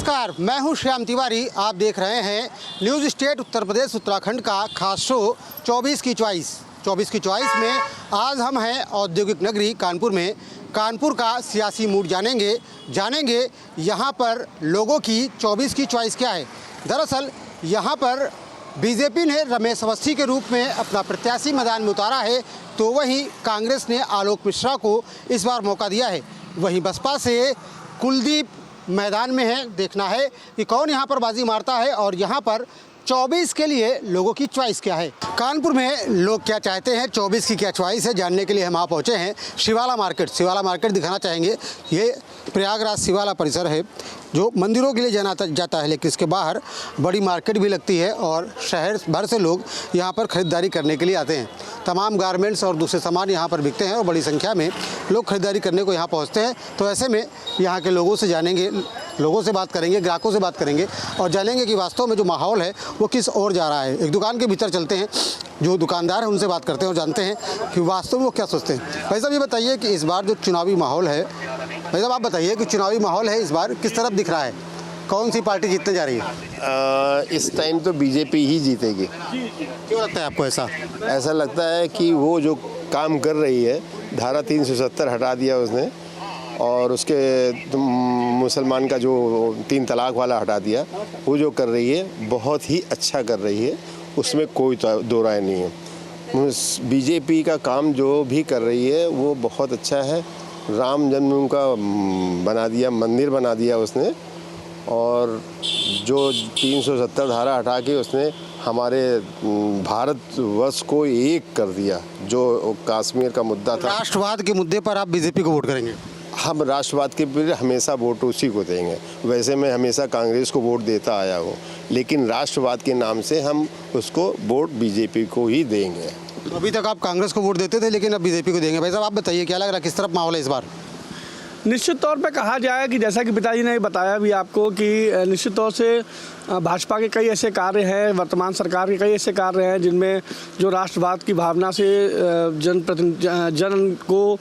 नमस्कार, मैं हूं श्याम तिवारी। आप देख रहे हैं न्यूज़ स्टेट उत्तर प्रदेश उत्तराखंड का खास शो 24 की चॉइस में आज हम हैं औद्योगिक नगरी कानपुर में। कानपुर का सियासी मूड जानेंगे यहां पर लोगों की 24 की चॉइस क्या है। दरअसल यहां पर बीजेपी ने रमेश अवस्थी के रूप में अपना प्रत्याशी मैदान में उतारा है, तो वहीं कांग्रेस ने आलोक मिश्रा को इस बार मौका दिया है। वहीं बसपा से कुलदीप मैदान में है। देखना है कि कौन यहां पर बाजी मारता है और यहां पर 24 के लिए लोगों की चॉइस क्या है। कानपुर में लोग क्या चाहते हैं, 24 की क्या चॉइस है, जानने के लिए हम यहाँ पहुँचे हैं शिवाला मार्केट दिखाना चाहेंगे। ये प्रयागराज शिवाला परिसर है जो मंदिरों के लिए जाता है, लेकिन इसके बाहर बड़ी मार्केट भी लगती है और शहर भर से लोग यहाँ पर ख़रीदारी करने के लिए आते हैं। तमाम गारमेंट्स और दूसरे सामान यहाँ पर बिकते हैं और बड़ी संख्या में लोग खरीदारी करने को यहाँ पहुँचते हैं। तो ऐसे में यहाँ के लोगों से बात करेंगे, ग्राहकों से बात करेंगे और जानेंगे कि वास्तव में जो माहौल है वो किस ओर जा रहा है। एक दुकान के भीतर चलते हैं, जो दुकानदार हैं उनसे बात करते हैं और जानते हैं कि वास्तव में वो क्या सोचते हैं। भाई साहब ये बताइए कि इस बार जो चुनावी माहौल है, भाई साहब आप बताइए कि चुनावी माहौल है इस बार किस तरफ दिख रहा है, कौन सी पार्टी जीतने जा रही है? इस टाइम तो बीजेपी ही जीतेगी। क्यों लगता है आपको ऐसा? ऐसा लगता है कि वो जो काम कर रही है, धारा 370 हटा दिया उसने और उसके मुसलमान का जो 3 तलाक वाला हटा दिया, वो जो कर रही है बहुत ही अच्छा कर रही है, उसमें कोई दो राय नहीं है। बीजेपी का काम जो भी कर रही है वो बहुत अच्छा है। राम जन्मभूमि का बना दिया, मंदिर बना दिया उसने, और जो 370 धारा हटा के उसने हमारे भारतवर्ष को एक कर दिया। जो कश्मीर का मुद्दा था, राष्ट्रवाद के मुद्दे पर आप बीजेपी को वोट करेंगे? हम राष्ट्रवाद के लिए हमेशा वोट उसी को देंगे। वैसे मैं हमेशा कांग्रेस को वोट देता आया हूँ, लेकिन राष्ट्रवाद के नाम से हम उसको वोट बीजेपी को ही देंगे। अभी तक आप कांग्रेस को वोट देते थे, लेकिन अब बीजेपी को देंगे। भाई साहब आप बताइए क्या लग रहा है, किस तरफ माहौल है इस बार? निश्चित तौर पे कहा जाए कि जैसा कि पिताजी ने बताया भी आपको कि निश्चित तौर से भाजपा के कई ऐसे कार्य हैं, वर्तमान सरकार के कई ऐसे कार्य हैं जिनमें जो राष्ट्रवाद की भावना से जन को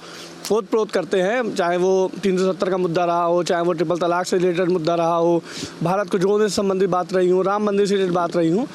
ओत-प्रोत करते हैं। चाहे वो 370 का मुद्दा रहा हो, चाहे वो ट्रिपल तलाक से रिलेटेड मुद्दा रहा हो, भारत को जोड़ने से संबंधित बात रही हूँ, राम मंदिर से रिलेटेड बात रही हूँ।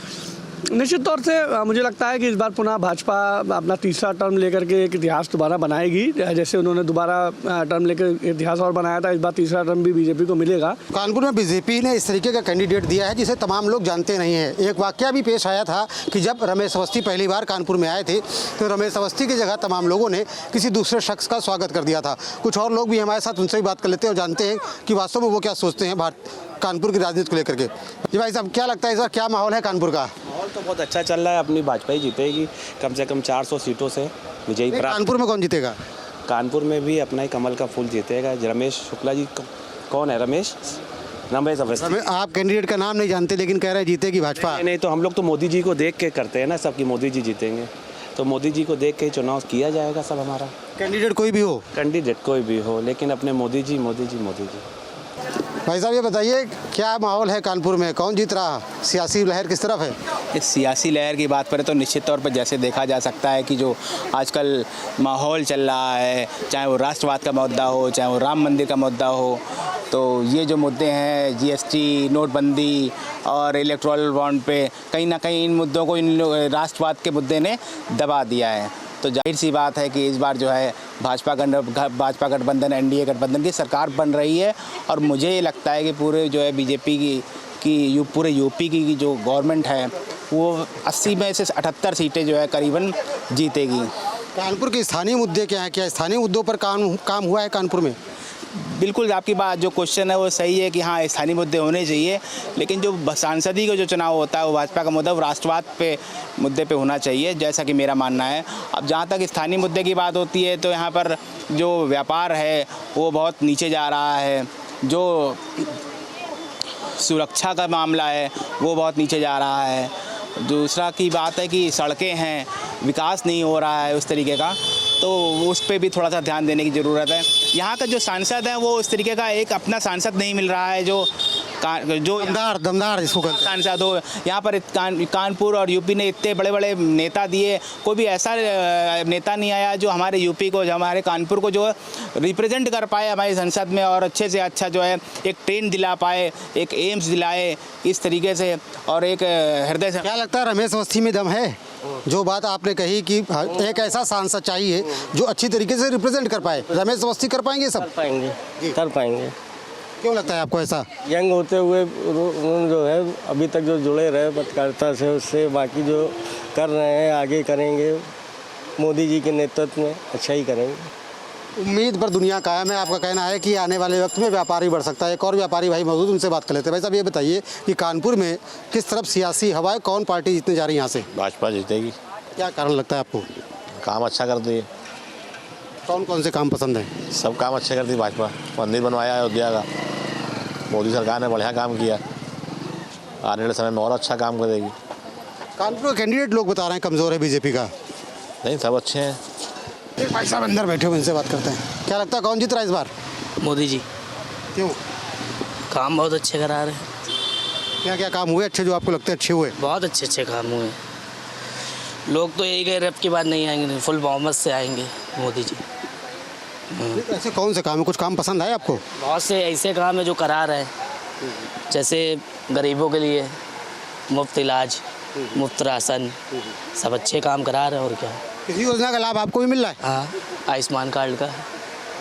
निश्चित तौर से मुझे लगता है कि इस बार पुनः भाजपा अपना तीसरा टर्म लेकर के एक इतिहास दोबारा बनाएगी। जैसे उन्होंने दोबारा टर्म लेकर इतिहास और बनाया था, इस बार तीसरा टर्म भी बीजेपी को मिलेगा। कानपुर में बीजेपी ने इस तरीके का कैंडिडेट दिया है जिसे तमाम लोग जानते नहीं हैं। एक वाकया भी पेश आया था कि जब रमेश अवस्थी पहली बार कानपुर में आए थे तो रमेश अवस्थी की जगह तमाम लोगों ने किसी दूसरे शख्स का स्वागत कर दिया था। कुछ और लोग भी हमारे साथ, उनसे भी बात कर लेते हैं और जानते हैं कि वास्तव में वो क्या सोचते हैं कानपुर की राजनीति को लेकर के। जी भाई साहब क्या लगता है इस बार क्या माहौल है कानपुर का? माहौल तो बहुत अच्छा चल रहा है, अपनी भाजपा ही जीतेगी कम से कम 400 सीटों से विजयी प्राप्त। कानपुर में कौन जीतेगा? कानपुर में भी अपना ही कमल का फूल जीतेगा। रमेश शुक्ला जी कौन है? रमेश अवस्थी। आप कैंडिडेट का नाम नहीं जानते लेकिन कह रहे हैं जीतेगी भाजपा। नहीं तो हम लोग तो मोदी जी को देख के करते हैं ना, सबकी मोदी जी जीतेंगे, तो मोदी जी को देख के चुनाव किया जाएगा सब हमारा। कैंडिडेट कोई भी हो, लेकिन अपने मोदी जी। भाई साहब ये बताइए क्या माहौल है कानपुर में, कौन जीत रहा, सियासी लहर किस तरफ है? इस सियासी लहर की बात करें तो निश्चित तौर पर जैसे देखा जा सकता है कि जो आजकल माहौल चल रहा है, चाहे वो राष्ट्रवाद का मुद्दा हो, चाहे वो राम मंदिर का मुद्दा हो, तो ये जो मुद्दे हैं जीएसटी, नोटबंदी और इलेक्टोरल बॉन्ड पे, कहीं ना कहीं इन मुद्दों को इन राष्ट्रवाद के मुद्दे ने दबा दिया है। तो जाहिर सी बात है कि इस बार जो है भाजपा गठबंधन, एनडीए गठबंधन की सरकार बन रही है और मुझे ये लगता है कि पूरे जो है बीजेपी की पूरे यूपी की जो गवर्नमेंट है वो 80 में से 78 सीटें जो है करीबन जीतेगी। कानपुर के स्थानीय मुद्दे क्या हैं? क्या स्थानीय मुद्दों पर काम हुआ है कानपुर में? बिल्कुल आपकी बात, जो क्वेश्चन है वो सही है कि हाँ स्थानीय मुद्दे होने चाहिए, लेकिन जो सांसदीय का जो चुनाव होता है वो भाजपा का मुद्दा राष्ट्रवाद पे मुद्दे पे होना चाहिए, जैसा कि मेरा मानना है। अब जहाँ तक स्थानीय मुद्दे की बात होती है तो यहाँ पर जो व्यापार है वो बहुत नीचे जा रहा है, जो सुरक्षा का मामला है वो बहुत नीचे जा रहा है। दूसरा की बात है कि सड़कें हैं, विकास नहीं हो रहा है उस तरीके का, तो उस पर भी थोड़ा सा ध्यान देने की ज़रूरत है। यहाँ का जो सांसद है वो इस तरीके का एक अपना सांसद नहीं मिल रहा है जो जो दमदार इसको कहते हैं। सांसद हो यहाँ पर कानपुर और यूपी ने इतने बड़े बड़े नेता दिए, कोई भी ऐसा नेता नहीं आया जो हमारे यूपी को, जो हमारे कानपुर को जो रिप्रेजेंट कर पाए हमारी संसद में, और अच्छे से अच्छा जो है एक ट्रेन दिला पाए, एक एम्स दिलाए इस तरीके से, और एक हृदय से। क्या लगता है रमेश अवस्थी में दम है? जो बात आपने कही कि एक ऐसा सांसद चाहिए जो अच्छी तरीके से रिप्रेजेंट कर पाए, रमेश अवस्थी कर पाएंगे सब? कर पाएंगे। क्यों लगता है आपको ऐसा? यंग होते हुए उन्होंने जो है अभी तक जो जुड़े रहे पत्रकारिता से, उससे बाकी जो कर रहे हैं आगे करेंगे, मोदी जी के नेतृत्व में अच्छा ही करेंगे। उम्मीद पर दुनिया कायम है। आपका कहना है कि आने वाले वक्त में व्यापारी बढ़ सकता है। एक और व्यापारी भाई मौजूद, उनसे बात कर लेते हैं। भाई साहब ये बताइए कि कानपुर में किस तरफ सियासी हवा है, कौन पार्टी जीतने जा रही है यहाँ से? भाजपा जीतेगी। क्या कारण लगता है आपको? काम अच्छा कर दिए, कौन कौन से काम पसंद हैं? सब काम अच्छे कर दिए भाजपा। मंदिर बनवाया अयोध्या का, मोदी सरकार ने बढ़िया काम किया, आने वाले समय में और अच्छा काम करेगी। कानपुर के कैंडिडेट लोग बता रहे हैं कमज़ोर है बीजेपी का। नहीं, सब अच्छे हैं। एक भाई साहब अंदर बैठे हुए, इनसे बात करते हैं। क्या लगता है कौन जीत रहा है इस बार? मोदी जी। क्यों? काम बहुत अच्छे करा रहे हैं। क्या क्या काम हुए अच्छे जो आपको लगते हैं अच्छे हुए? बहुत अच्छे अच्छे काम हुए। लोग तो यही कह रहे अब की बात नहीं आएंगे, फुल बहुमत से आएंगे मोदी जी। ऐसे कौन से काम है, कुछ काम पसंद आए आपको? बहुत से ऐसे काम है जो करा रहे हैं, जैसे गरीबों के लिए मुफ्त इलाज, मुफ्त राशन, सब अच्छे काम करा रहे हैं। और क्या, किसी योजना का लाभ आपको भी मिल रहा है? हाँ, आयुष्मान कार्ड का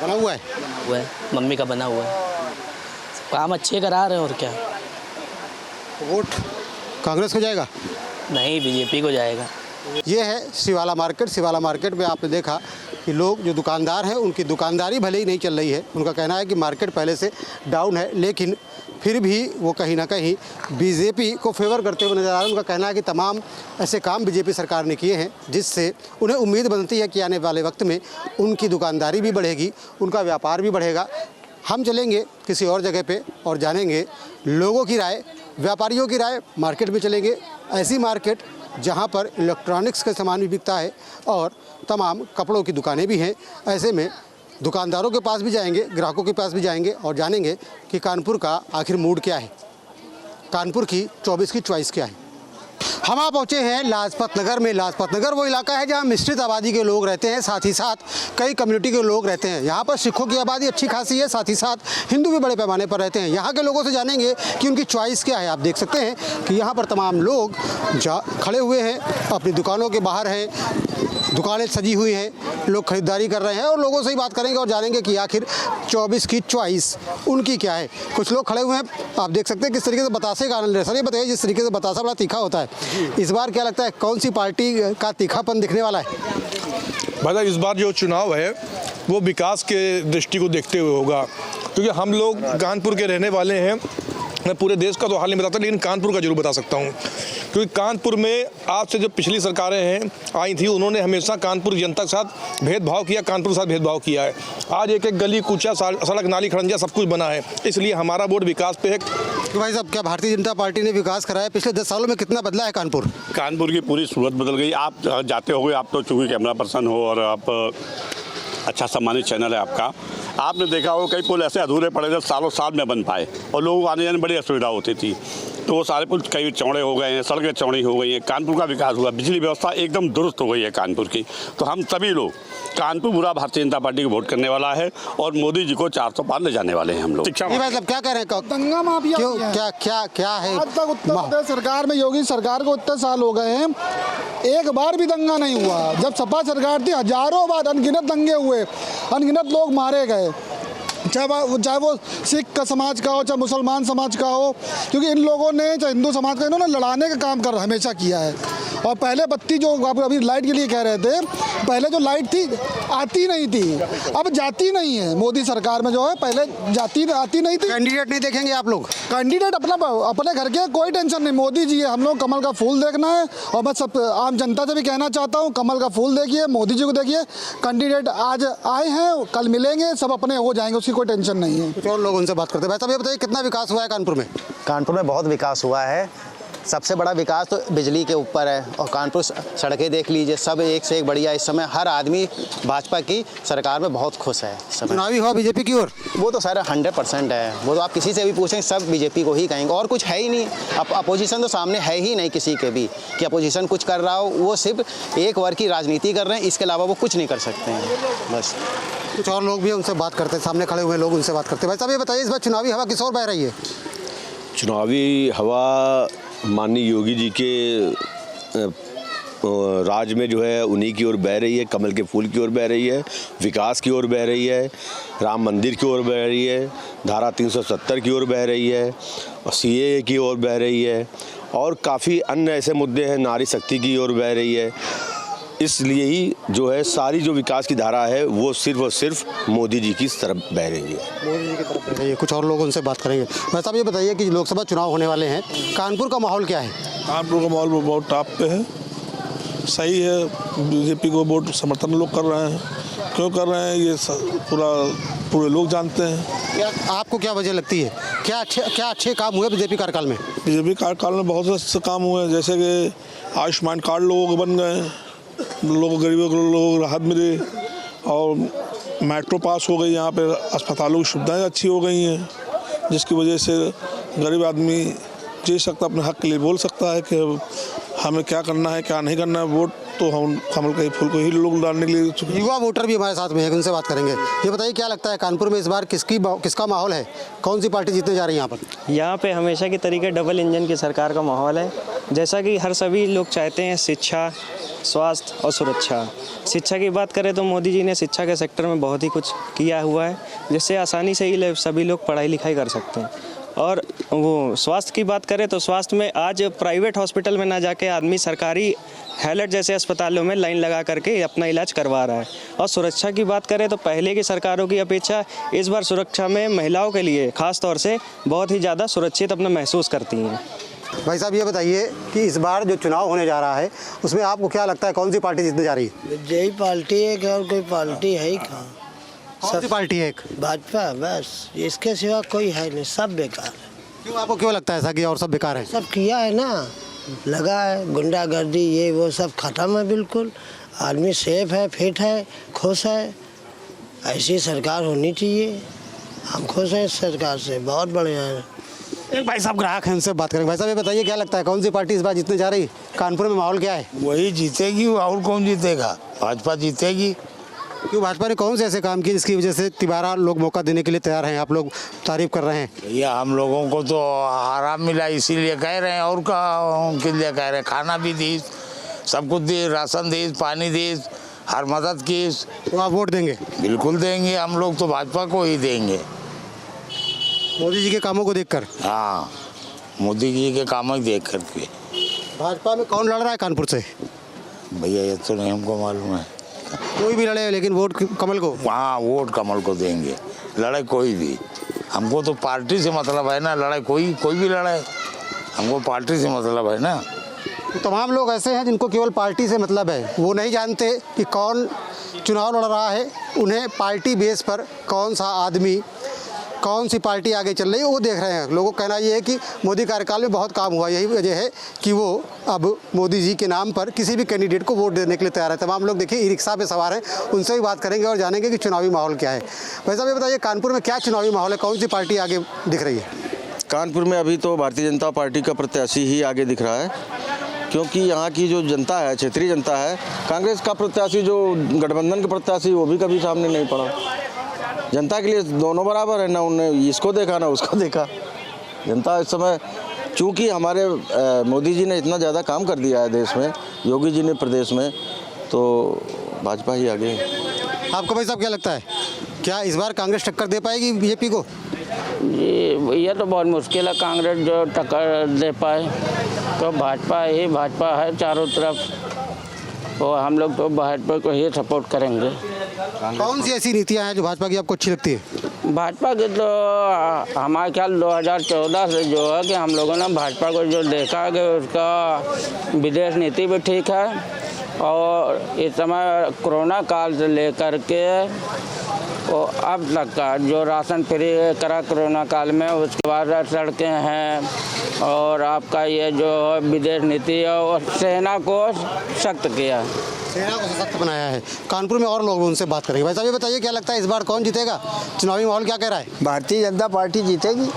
बना हुआ है? हुआ है, मम्मी का बना हुआ है। काम अच्छे करा रहे हैं। और क्या, वोट कांग्रेस को जाएगा? नहीं, बीजेपी को जाएगा। ये है शिवाला मार्केट। शिवाला मार्केट में आपने देखा कि लोग जो दुकानदार हैं उनकी दुकानदारी भले ही नहीं चल रही है। उनका कहना है कि मार्केट पहले से डाउन है, लेकिन फिर भी वो कहीं ना कहीं बीजेपी को फेवर करते हुए नजर आ रहे हैं। उनका कहना है कि तमाम ऐसे काम बीजेपी सरकार ने किए हैं जिससे उन्हें उम्मीद बनती है कि आने वाले वक्त में उनकी दुकानदारी भी बढ़ेगी, उनका व्यापार भी बढ़ेगा। हम चलेंगे किसी और जगह पे और जानेंगे लोगों की राय, व्यापारियों की राय। मार्केट में चलेंगे, ऐसी मार्केट जहां पर इलेक्ट्रॉनिक्स का सामान भी बिकता है और तमाम कपड़ों की दुकानें भी हैं। ऐसे में दुकानदारों के पास भी जाएंगे, ग्राहकों के पास भी जाएंगे और जानेंगे कि कानपुर का आखिर मूड क्या है, कानपुर की 24 की चॉइस क्या है। हम आ पहुँचे हैं लाजपत नगर में। लाजपत नगर वो इलाका है जहाँ मिश्रित आबादी के लोग रहते हैं, साथ ही साथ कई कम्युनिटी के लोग रहते हैं। यहाँ पर सिखों की आबादी अच्छी खासी है, साथ ही साथ हिंदू भी बड़े पैमाने पर रहते हैं। यहाँ के लोगों से जानेंगे कि उनकी चॉइस क्या है। आप देख सकते हैं कि यहाँ पर तमाम लोग खड़े हुए हैं, अपनी दुकानों के बाहर हैं, दुकानें सजी हुई हैं, लोग खरीदारी कर रहे हैं और लोगों से ही बात करेंगे और जानेंगे कि आखिर 24 की चॉइस उनकी क्या है। कुछ लोग खड़े हुए हैं, आप देख सकते हैं किस तरीके से बतासे का आनंद ले। सर ये बताइए, जिस तरीके से बतासा बड़ा तीखा होता है, इस बार क्या लगता है कौन सी पार्टी का तीखापन दिखने वाला है? भाई इस बार जो चुनाव है वो विकास के दृष्टि को देखते हुए होगा, क्योंकि हम लोग कानपुर के रहने वाले हैं। मैं पूरे देश का तो हाल नहीं बताता, लेकिन कानपुर का जरूर बता सकता हूँ, क्योंकि कानपुर में आज से जो पिछली सरकारें हैं आई थी, उन्होंने हमेशा कानपुर जनता के साथ भेदभाव किया, कानपुर के साथ भेदभाव किया है। आज एक एक गली कूचा, सड़क, नाली, खड़ंजा सब कुछ बना है, इसलिए हमारा वोट विकास पे है। तो भाई साहब, क्या भारतीय जनता पार्टी ने विकास कराया? पिछले 10 सालों में कितना बदला है कानपुर? कानपुर की पूरी सूरत बदल गई। आप जाते होंगे, आप तो चूँकि कैमरा पर्सन हो और आप अच्छा सम्मानित चैनल है आपका, आपने देखा हो कई पुल ऐसे अधूरे पड़े थे, सालों साल में बन पाए और लोगों को आने जाने में बड़ी असुविधा होती थी। तो वो सारे पुल कई चौड़े हो गए हैं, सड़कें चौड़ी हो गई हैं, कानपुर का विकास हुआ, बिजली व्यवस्था एकदम दुरुस्त हो गई है कानपुर की। तो हम सभी लोग कानपुर पूरा भारतीय जनता पार्टी को वोट करने वाला है और मोदी जी को 400 पार ले जाने वाले हैं हम लोग। ये मतलब क्या कह रहे हैं? दंगा माफिया क्यों, क्या क्या क्या है? आज तक उत्तर प्रदेश सरकार में, योगी सरकार को इतने साल हो गए हैं, एक बार भी दंगा नहीं हुआ। जब सपा सरकार थी हजारों बार अनगिनत दंगे हुए, अनगिनत लोग मारे गए, चाहे वो सिख का समाज का हो, चाहे मुसलमान समाज का हो, क्योंकि इन लोगों ने, चाहे हिंदू समाज का, इन्होंने लड़ाने का काम कर हमेशा किया है। और पहले बत्ती जो आप अभी लाइट के लिए कह रहे थे, पहले जो लाइट थी आती नहीं थी, अब जाती नहीं है। मोदी सरकार में जो है पहले आती नहीं थी। कैंडिडेट नहीं देखेंगे आप लोग? कैंडिडेट अपने घर के, कोई टेंशन नहीं, मोदी जी है, हम लोग कमल का फूल देखना है। और मैं सब आम जनता से भी कहना चाहता हूँ, कमल का फूल देखिए, मोदी जी को देखिए। कैंडिडेट आज आए हैं, कल मिलेंगे, सब अपने हो जाएंगे, उसकी कोई टेंशन नहीं है। कुछ और लोग उनसे बात करते हैं। भाई साहब ये बताइए, कितना विकास हुआ है कानपुर में? कानपुर में बहुत विकास हुआ है। सबसे बड़ा विकास तो बिजली के ऊपर है, और कानपुर सड़कें देख लीजिए, सब एक से एक बढ़िया। इस समय हर आदमी भाजपा की सरकार में बहुत खुश है। इस समय चुनावी हवा बीजेपी की ओर, वो तो सर 100% है। वो तो आप किसी से भी पूछें, सब बीजेपी को ही कहेंगे, और कुछ है ही नहीं। अपोजिशन तो सामने है ही नहीं किसी के भी कि अपोजिशन कुछ कर रहा हो। वो सिर्फ एक वर्ग की राजनीति कर रहे हैं, इसके अलावा वो कुछ नहीं कर सकते हैं। बस कुछ और लोग भी उनसे बात करते हैं, सामने खड़े हुए लोग उनसे बात करते हैं। भाई साहब ये बताइए, इस बार चुनावी हवा किस ओर बह रही है? चुनावी हवा माननीय योगी जी के राज में जो है उन्हीं की ओर बह रही है, कमल के फूल की ओर बह रही है, विकास की ओर बह रही है, राम मंदिर की ओर बह रही है, धारा 370 की ओर बह रही है, और CAA की ओर बह रही है, और काफ़ी अन्य ऐसे मुद्दे हैं, नारी शक्ति की ओर बह रही है। इसलिए ही जो है सारी जो विकास की धारा है वो सिर्फ और सिर्फ मोदी जी की तरफ बह रही है। मोदी जी की तरफ बह रही है। कुछ और लोग उनसे बात करेंगे। भाई साहब ये बताइए कि लोकसभा चुनाव होने वाले हैं, कानपुर का माहौल क्या है? कानपुर का माहौल बहुत टॉप पे है, सही है। बीजेपी को वोट समर्थन लोग कर रहे हैं। क्यों कर रहे हैं ये पूरे लोग जानते हैं। आपको क्या वजह लगती है, क्या अच्छे काम हुए बीजेपी कार्यकाल में? बीजेपी कार्यकाल में बहुत से काम हुए हैं, जैसे कि आयुष्मान कार्ड लोगों को बन गए, लोगों गरीबों को लोगों राहत मिली, और मेट्रो पास हो गई, यहाँ पे अस्पतालों की सुविधाएं अच्छी हो गई हैं, जिसकी वजह से गरीब आदमी जी सकता, अपने हक के लिए बोल सकता है कि हमें क्या करना है क्या नहीं करना है। वोट तो हम कमल के फूल को ही लोग डालने के लिए। युवा वोटर भी हमारे साथ में है, उनसे बात करेंगे। ये बताइए क्या लगता है कानपुर में इस बार किसका माहौल है, कौन सी पार्टी जीतने जा रही है यहाँ पर? यहाँ पे हमेशा की तरीके डबल इंजन की सरकार का माहौल है, जैसा कि हर सभी लोग चाहते हैं। शिक्षा, स्वास्थ्य और सुरक्षा। शिक्षा की बात करें तो मोदी जी ने शिक्षा के सेक्टर में बहुत ही कुछ किया हुआ है, जिससे आसानी से ही सभी लोग पढ़ाई लिखाई कर सकते हैं। और वो स्वास्थ्य की बात करें तो स्वास्थ्य में आज प्राइवेट हॉस्पिटल में ना जाके आदमी सरकारी हैलट जैसे अस्पतालों में लाइन लगा करके अपना इलाज करवा रहा है। और सुरक्षा की बात करें तो पहले की सरकारों की अपेक्षा इस बार सुरक्षा में महिलाओं के लिए खास तौर से बहुत ही ज़्यादा सुरक्षित अपना महसूस करती हैं। भाई साहब ये बताइए कि इस बार जो चुनाव होने जा रहा है उसमें आपको क्या लगता है, कौन सी पार्टी जीतने जा रही है? यही पार्टी है कि और कोई पार्टी है ही कहाँ? कौन सी पार्टी है? एक भाजपा, बस इसके सिवा कोई है नहीं, सब बेकार है। क्यों, आपको क्यों लगता है ऐसा कि और सब बेकार है? सब किया है ना, लगा है, गुंडागर्दी ये वो सब खत्म है बिल्कुल। आदमी सेफ है, फिट है, खुश है। ऐसी सरकार होनी चाहिए। हम खुश हैं इस सरकार से, बहुत बढ़िया है। एक भाई साहब ग्राहक हैं, उनसे बात करेंगे। भाई साहब ये बताइए क्या लगता है, कौन सी पार्टी इस बार जीतने जा रही? कानपुर में माहौल क्या है? वही जीतेगी, और कौन जीतेगा? भाजपा जीतेगी। क्यों, भाजपा ने कौन से ऐसे काम किए जिसकी वजह से तिबारा लोग मौका देने के लिए तैयार हैं? आप लोग तारीफ कर रहे हैं। भैया हम लोगों को तो आराम मिला इसीलिए कह रहे हैं, और के लिए कह रहे हैं। खाना भी दी, सब कुछ दी, राशन दी, पानी दी, हर मदद की। तो आप वोट देंगे? बिल्कुल देंगे, हम लोग तो भाजपा को ही देंगे, मोदी जी के कामों को देखकर। हाँ, मोदी जी के कामों को देख करके। भाजपा में कौन लड़ रहा है कानपुर से? भैया ये तो नहीं हमको मालूम है। कोई भी लड़े, लेकिन वोट कमल को। हाँ, वोट कमल को देंगे, लड़े कोई भी। हमको तो पार्टी से मतलब है ना, लड़े कोई भी लड़े, हमको पार्टी से मतलब है ना। तो तमाम लोग ऐसे हैं जिनको केवल पार्टी से मतलब है, वो नहीं जानते कि कौन चुनाव लड़ रहा है। उन्हें पार्टी बेस पर कौन सा आदमी, कौन सी पार्टी आगे चल रही है वो देख रहे हैं। लोगों का कहना ये है कि मोदी कार्यकाल में बहुत काम हुआ, यही वजह है कि वो अब मोदी जी के नाम पर किसी भी कैंडिडेट को वोट देने के लिए तैयार है। तमाम लोग देखिए ई रिक्शा पे सवार हैं, उनसे भी बात करेंगे और जानेंगे कि चुनावी माहौल क्या है। भाई साहब ये बताइए कानपुर में क्या चुनावी माहौल है, कौन सी पार्टी आगे दिख रही है? कानपुर में अभी तो भारतीय जनता पार्टी का प्रत्याशी ही आगे दिख रहा है, क्योंकि यहाँ की जो जनता है, क्षेत्रीय जनता है, कांग्रेस का प्रत्याशी जो गठबंधन के प्रत्याशी वो भी कभी सामने नहीं पड़ा। जनता के लिए दोनों बराबर है, ना उन्होंने इसको देखा ना उसको देखा। जनता इस समय, चूँकि हमारे मोदी जी ने इतना ज़्यादा काम कर दिया है देश में, योगी जी ने प्रदेश में, तो भाजपा ही आगे है। आपको भाई साहब क्या लगता है, क्या इस बार कांग्रेस टक्कर दे पाएगी बीजेपी को? ये तो बहुत मुश्किल है कांग्रेस जो टक्कर दे पाए, तो भाजपा है चारों तरफ, तो हम लोग तो भाजपा को ही सपोर्ट करेंगे। कौन सी ऐसी नीतियां हैं जो भाजपा की आपको अच्छी लगती है? भाजपा की तो हमारे ख्याल 2014 से जो है कि हम लोगों ने भाजपा को जो देखा है कि उसका विदेश नीति भी ठीक है, और इस समय कोरोना काल से लेकर के वो अब तक का जो राशन फ्री करा कोरोना काल में, उसके बाद सड़कें हैं और आपका ये जो विदेश नीति है और सेना को सख्त किया, सेना को सशक्त बनाया है। कानपुर में और लोग भी उनसे बात करेंगे। भाई साहब ये बताइए क्या लगता है इस बार कौन जीतेगा? चुनावी माहौल क्या कह रहा है? भारतीय जनता पार्टी जीतेगी।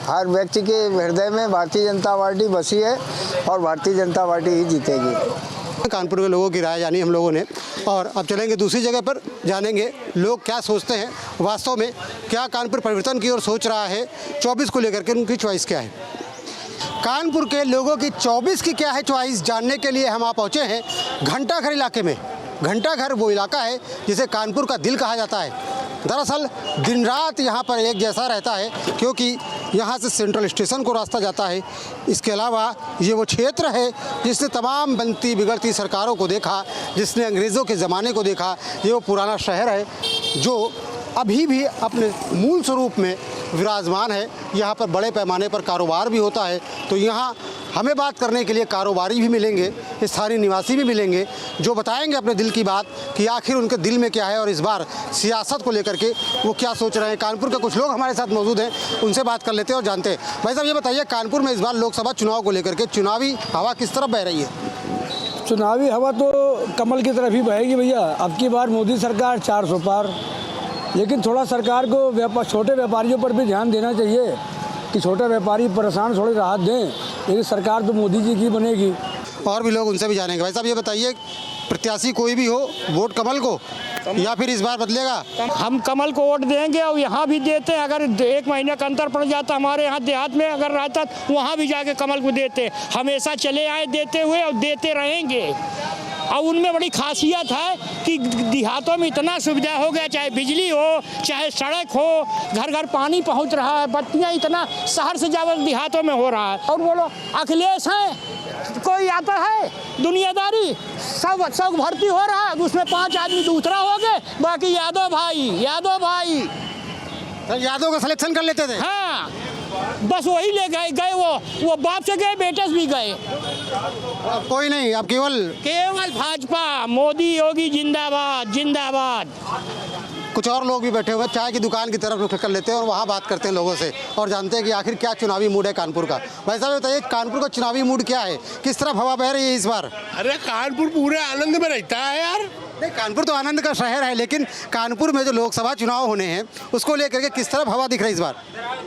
हर व्यक्ति के हृदय में भारतीय जनता पार्टी बसी है और भारतीय जनता पार्टी ही जीतेगी। कानपुर के लोगों की राय जानी हम लोगों ने, और अब चलेंगे दूसरी जगह पर, जानेंगे लोग क्या सोचते हैं, वास्तव में क्या कानपुर परिवर्तन की ओर सोच रहा है, 24 को लेकर के उनकी चॉइस क्या है। कानपुर के लोगों की 24 की क्या है चॉइस जानने के लिए हम आप पहुँचे हैं घंटाघर इलाके में। घंटाघर वो इलाका है जिसे कानपुर का दिल कहा जाता है। दरअसल दिन रात यहाँ पर एक जैसा रहता है, क्योंकि यहाँ से सेंट्रल स्टेशन को रास्ता जाता है। इसके अलावा ये वो क्षेत्र है जिसने तमाम बनती बिगड़ती सरकारों को देखा, जिसने अंग्रेज़ों के ज़माने को देखा। ये वो पुराना शहर है जो अभी भी अपने मूल स्वरूप में विराजमान है। यहाँ पर बड़े पैमाने पर कारोबार भी होता है। तो यहाँ हमें बात करने के लिए कारोबारी भी मिलेंगे, स्थानीय निवासी भी मिलेंगे, जो बताएंगे अपने दिल की बात कि आखिर उनके दिल में क्या है और इस बार सियासत को लेकर के वो क्या सोच रहे हैं। कानपुर के कुछ लोग हमारे साथ मौजूद हैं, उनसे बात कर लेते हैं और जानते हैं। भाई साहब ये बताइए, कानपुर में इस बार लोकसभा चुनाव को लेकर के चुनावी हवा किस तरफ बह रही है? चुनावी हवा तो कमल की तरफ ही बहेगी भैया। अब की बार मोदी सरकार 400 पार, लेकिन थोड़ा सरकार को छोटे व्यापारियों पर भी ध्यान देना चाहिए कि छोटे व्यापारी परेशान, थोड़ी राहत दें। लेकिन सरकार तो मोदी जी की बनेगी। और भी लोग उनसे भी जानेंगे। भाई साहब ये बताइए, प्रत्याशी कोई भी हो, वोट कमल को या फिर इस बार बदलेगा? हम कमल को वोट देंगे और यहाँ भी देते हैं। अगर 1 महीने का अंतर पड़ जाता हमारे यहाँ देहात में अगर रहता, वहाँ भी जाके कमल को देते। हमेशा चले आए देते हुए और देते रहेंगे। और उनमें बड़ी खासियत है कि देहातों में इतना सुविधा हो गया, चाहे बिजली हो, चाहे सड़क हो, घर घर पानी पहुंच रहा है, बत्तियां, इतना शहर से ज़्यादा देहातों में हो रहा है। और बोलो अखिलेश हैं, कोई आता है दुनियादारी, सब भर्ती हो रहा है, उसमें 5 आदमी दूसरा हो गए, बाकी यादव भाई। तो यादव का सिलेक्शन कर लेते थे? हाँ, बस वही ले गए वो बाप से गए, बेटे से भी गए। अब कोई नहीं, अब केवल भाजपा, मोदी योगी जिंदाबाद जिंदाबाद। कुछ और लोग भी बैठे हुए हैं, चाय की दुकान की तरफ रुख कर लेते हैं और वहाँ बात करते हैं लोगों से और जानते हैं कि आखिर क्या चुनावी मूड है कानपुर का। भाई साहब बताइए, कानपुर का चुनावी मूड क्या है, किस तरफ हवा बह रही है इस बार? अरे कानपुर पूरे आनंद में रहता है यार। नहीं, कानपुर तो आनंद का शहर है, लेकिन कानपुर में जो लोकसभा चुनाव होने हैं उसको लेकर के किस तरफ हवा दिख रही है इस बार?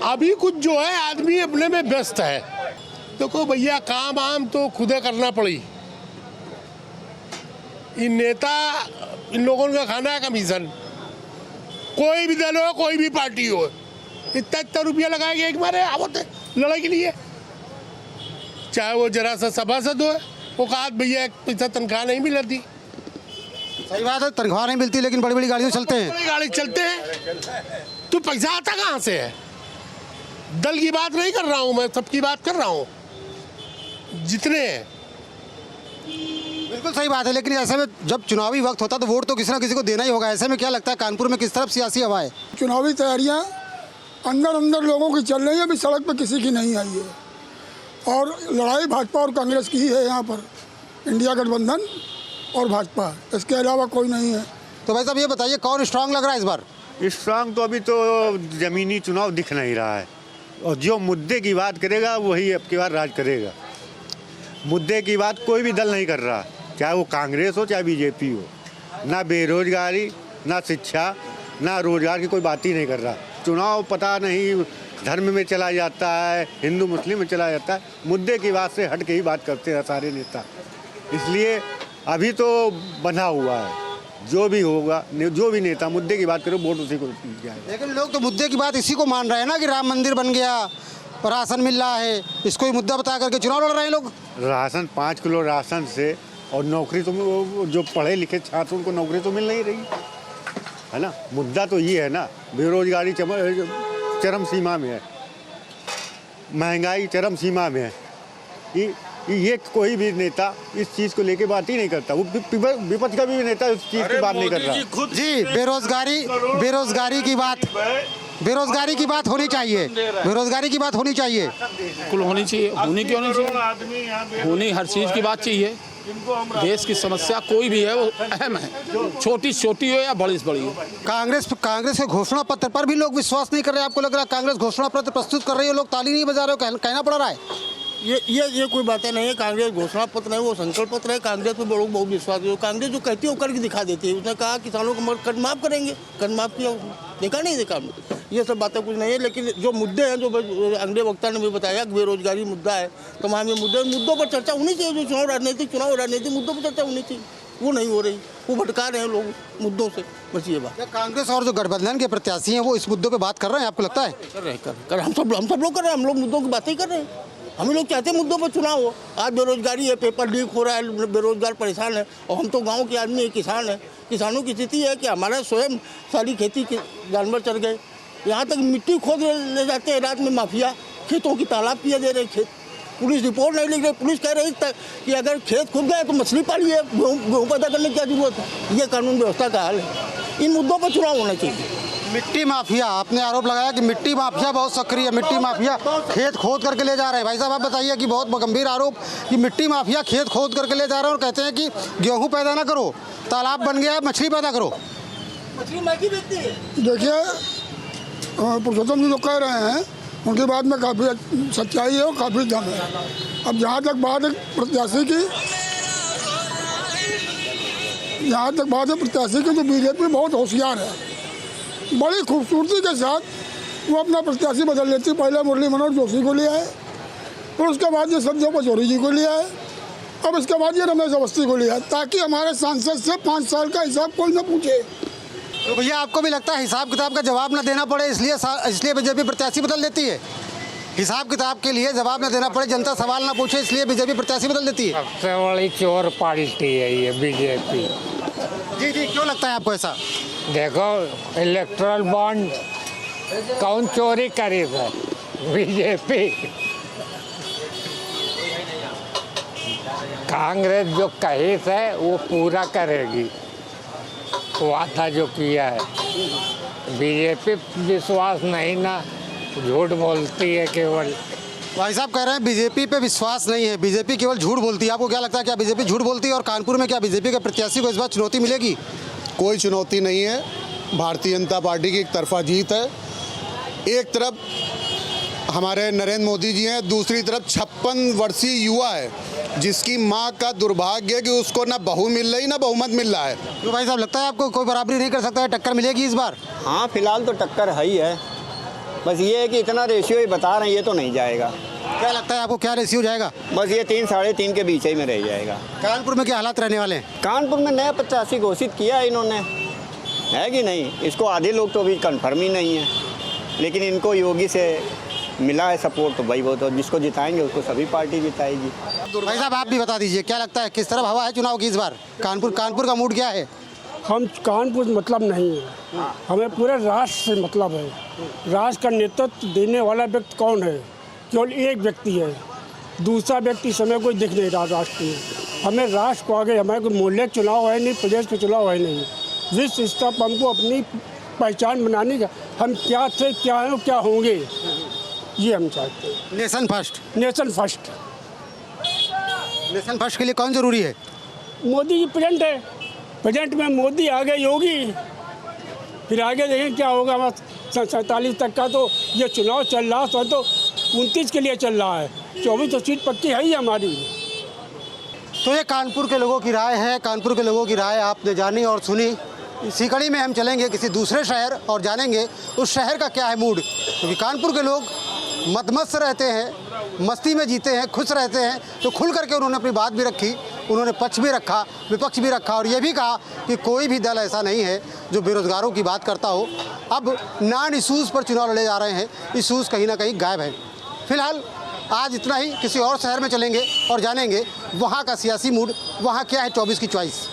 अभी कुछ जो है आदमी अपने में व्यस्त है। देखो भैया, काम आम तो खुदे करना पड़ी। इन लोगों का खाना है कमीशन, कोई भी दल हो, कोई भी पार्टी हो, इतना रुपया लगाएंगे एक बार लड़ाई के लिए। चाहे वो जरा सा सभासद हो, वो कहा भैया 1 पैसा तनख्वाह नहीं मिलती। सही बात है, तनख्वाह नहीं मिलती, लेकिन बड़ी बड़ी गाड़ियों चलते हैं। बड़ी गाड़ी चलते हैं तो पैसा आता कहाँ से है? दल की बात नहीं कर रहा हूँ मैं, सबकी बात कर रहा हूँ, जितने हैं। बिल्कुल सही बात है, लेकिन ऐसे में जब चुनावी वक्त होता तो वोट तो किसी ना किसी को देना ही होगा। ऐसे में क्या लगता है कानपुर में किस तरफ सियासी हवा है? चुनावी तैयारियां अंदर लोगों की चल रही है, अभी सड़क पर किसी की नहीं आई है। और लड़ाई भाजपा और कांग्रेस की ही है यहाँ पर, इंडिया गठबंधन और भाजपा, इसके अलावा कोई नहीं है। तो भाई साहब ये बताइए, कौन स्ट्रांग लग रहा है इस बार? स्ट्रांग तो अभी तो ज़मीनी चुनाव दिख नहीं रहा है, और जो मुद्दे की बात करेगा वही अब की बार राज करेगा। मुद्दे की बात कोई भी दल नहीं कर रहा, चाहे वो कांग्रेस हो चाहे बीजेपी हो। ना बेरोजगारी, ना शिक्षा, ना रोजगार की कोई बात ही नहीं कर रहा। चुनाव पता नहीं धर्म में चला जाता है, हिंदू मुस्लिम में चला जाता है, मुद्दे की बात से हट के ही बात करते हैं सारे नेता। इसलिए अभी तो बंधा हुआ है, जो भी होगा, जो भी नेता मुद्दे की बात करो, वोट उसी को जाए। लेकिन लोग तो मुद्दे की बात इसी को मान रहे हैं ना कि राम मंदिर बन गया, राशन मिल रहा है, इसको ही मुद्दा बता करके चुनाव लड़ रहे हैं लोग। राशन 5 किलो राशन से, और नौकरी तो जो पढ़े लिखे छात्र उनको नौकरी तो मिल नहीं रही है ना। मुद्दा तो ये है ना, बेरोजगारी चरम सीमा में है, महंगाई चरम सीमा में है। ये कोई भी नेता इस चीज़ को लेके बात ही नहीं करता। वो विपक्ष का भी नेता इस चीज़ की बात नहीं कर रहा। जी, बेरोजगारी की बात होनी चाहिए, बेरोजगारी की बात होनी चाहिए, बिल्कुल होनी चाहिए। होनी क्यों नहीं चाहिए? होनी हर चीज़ की बात चाहिए। देश की समस्या कोई भी है वो अहम है, छोटी छोटी हो या बड़ी से बड़ी हो। कांग्रेस के घोषणा पत्र पर भी लोग विश्वास नहीं कर रहे। आपको लग रहा है कांग्रेस घोषणा पत्र प्रस्तुत कर रही है, लोग ताली नहीं बजा रहे हो, कहना पड़ रहा है? ये कोई बातें नहीं है। कांग्रेस घोषणा पत्र नहीं, वो संकल्प पत्र है। कांग्रेस पे लोग बहुत विश्वास है। कांग्रेस जो कहती है वो करके दिखा देती है। उसने कहा किसानों को कर्ज माफ करेंगे, कर्ज माफ किया, देखा नहीं देखा, ये सब बातें कुछ नहीं है। लेकिन जो मुद्दे हैं, जो अगले वक्ता ने भी बताया, बेरोजगारी मुद्दा है, तमाम ये मुद्दों पर चर्चा होनी चाहिए। जो चुनाव राजनीतिक मुद्दों पर चर्चा होनी चाहिए, वो नहीं हो रही। वो भटका रहे हैं लोग मुद्दों से, बस ये बात। कांग्रेस और जो गठबंधन के प्रत्याशी हैं वो इस मुद्दों पे बात कर रहे हैं, आपको लगता है? कर रहे हैं, हम सब लोग कर रहे हैं। हम लोग मुद्दों की बातें ही कर रहे हैं। हम लोग चाहते हैं मुद्दों पर चुनाव हो। आज बेरोजगारी है, पेपर लीक हो रहा है, बेरोजगार परेशान है, और हम तो गांव के आदमी है, किसान है। किसानों की स्थिति है कि हमारा स्वयं सारी खेती के जानवर चढ़ गए। यहाँ तक मिट्टी खोद ले जाते हैं रात में माफिया, खेतों की तालाब पिया दे रहे खेत। पुलिस रिपोर्ट नहीं लिख रही। पुलिस कह रही कि अगर खेत खुद गए तो मछली पालिए, गेहूँ पैदा करने की क्या जरूरत है? ये कानून व्यवस्था का हाल है। इन मुद्दों पर चुनाव होना चाहिए। मिट्टी माफिया, आपने आरोप लगाया कि मिट्टी माफिया बहुत सक्रिय है, मिट्टी माफिया खेत खोद करके ले जा रहे हैं। भाई साहब आप बताइए कि बहुत गंभीर आरोप कि मिट्टी माफिया खेत खोद करके ले जा रहे हैं और कहते हैं कि गेहूं पैदा ना करो, तालाब बन गया, मछली पैदा करो। मछली महंगी बिकती है। देखिए, पुरुषोत्तम जी जो कह रहे हैं उनकी बात में काफ़ी सच्चाई है और काफ़ी दम है। अब जहाँ तक बात है प्रत्याशी की, तो बीजेपी बहुत होशियार है। बड़ी खूबसूरती के साथ वो अपना प्रत्याशी बदल लेती। पहले मुरली मनोहर जोशी को लिया है, फिर उसके बाद ये संजय पचौरी जी को लिया है, अब इसके बाद ये रमेश अवस्थी को लिया है, ताकि हमारे सांसद से 5 साल का हिसाब कोई न पूछे। तो भैया आपको भी लगता है हिसाब किताब का जवाब न देना पड़े, इसलिए बीजेपी प्रत्याशी बदल देती है? हिसाब किताब के लिए जवाब न देना पड़े, जनता सवाल ना पूछे, इसलिए बीजेपी प्रत्याशी बदल देती है? सबसे बड़ी चोर पार्टी है ये बीजेपी। जी, क्यों लगता है आपको ऐसा? देखो, इलेक्ट्रल बॉन्ड कौन चोरी करेगा? बीजेपी। कांग्रेस जो कही है वो पूरा करेगी, वादा जो किया है। बीजेपी विश्वास नहीं ना, झूठ बोलती है केवल। भाई साहब कह रहे हैं बीजेपी पे विश्वास नहीं है, बीजेपी केवल झूठ बोलती है। आपको क्या लगता है, क्या बीजेपी झूठ बोलती है? और कानपुर में क्या बीजेपी के प्रत्याशी को इस बार चुनौती मिलेगी? कोई चुनौती नहीं है। भारतीय जनता पार्टी की एक तरफा जीत है। एक तरफ हमारे नरेंद्र मोदी जी हैं, दूसरी तरफ 56 वर्षीय युवा है जिसकी मां का दुर्भाग्य है कि उसको ना बहू मिल रही ना बहुमत मिल रहा है। तो भाई साहब लगता है आपको कोई बराबरी नहीं कर सकता है, टक्कर मिलेगी इस बार? हाँ, फिलहाल तो टक्कर है ही है। बस ये है कि इतना रेशियो ही बता रहे हैं, ये तो नहीं जाएगा। क्या लगता है आपको, क्या रेशियो जाएगा? बस ये 3 साढ़े 3 के बीच ही में रह जाएगा। कानपुर में क्या हालात रहने वाले हैं? कानपुर में नया प्रत्याशी घोषित किया है इन्होंने, है कि नहीं? इसको आधे लोग तो अभी कन्फर्म ही नहीं है, लेकिन इनको योगी से मिला है सपोर्ट, तो भाई वो तो जिसको जिताएंगे उसको सभी पार्टी जिताएगी। भाई साहब आप भी बता दीजिए, क्या लगता है किस तरफ हवा है चुनाव की इस बार? कानपुर का मूड क्या है? हम कानपुर से मतलब नहीं है, हमें पूरे राष्ट्र से मतलब है। राष्ट्र का नेतृत्व देने वाला व्यक्ति कौन है? केवल एक व्यक्ति है, दूसरा व्यक्ति समय कोई दिख नहीं रहा राष्ट्र में। हमें राष्ट्र को आगे, हमारे कोई मोहल्ले चुनाव है नहीं, प्रदेश का चुनाव है नहीं, विश्व स्तर पर हमको अपनी पहचान बनाने का, हम क्या थे, क्या हैं, क्या होंगे, ये हम चाहते हैं। Nation first. Nation first. Nation first के लिए कौन जरूरी है? मोदी जी प्रेजेंट है, प्रेजेंट में मोदी, आगे योगी, फिर आगे देखें क्या होगा। हमारा 47 तक का तो ये चुनाव चल रहा था, तो 29 के लिए चल रहा है, 24 तो सीट पक्की है ही हमारी। तो ये कानपुर के लोगों की राय है, कानपुर के लोगों की राय आपने जानी और सुनी। इसी कड़ी में हम चलेंगे किसी दूसरे शहर और जानेंगे उस शहर का क्या है मूड, क्योंकि कानपुर के लोग मदमस्त रहते हैं, मस्ती में जीते हैं, खुश रहते हैं। तो खुल करके उन्होंने अपनी बात भी रखी, उन्होंने पक्ष भी रखा, विपक्ष भी रखा, और ये भी कहा कि कोई भी दल ऐसा नहीं है जो बेरोजगारों की बात करता हो। अब नॉन इशूज़ पर चुनाव लड़े जा रहे हैं, इशूज़ कहीं ना कहीं गायब हैं। फिलहाल आज इतना ही, किसी और शहर में चलेंगे और जानेंगे वहाँ का सियासी मूड, वहाँ क्या है 24 की चॉइस।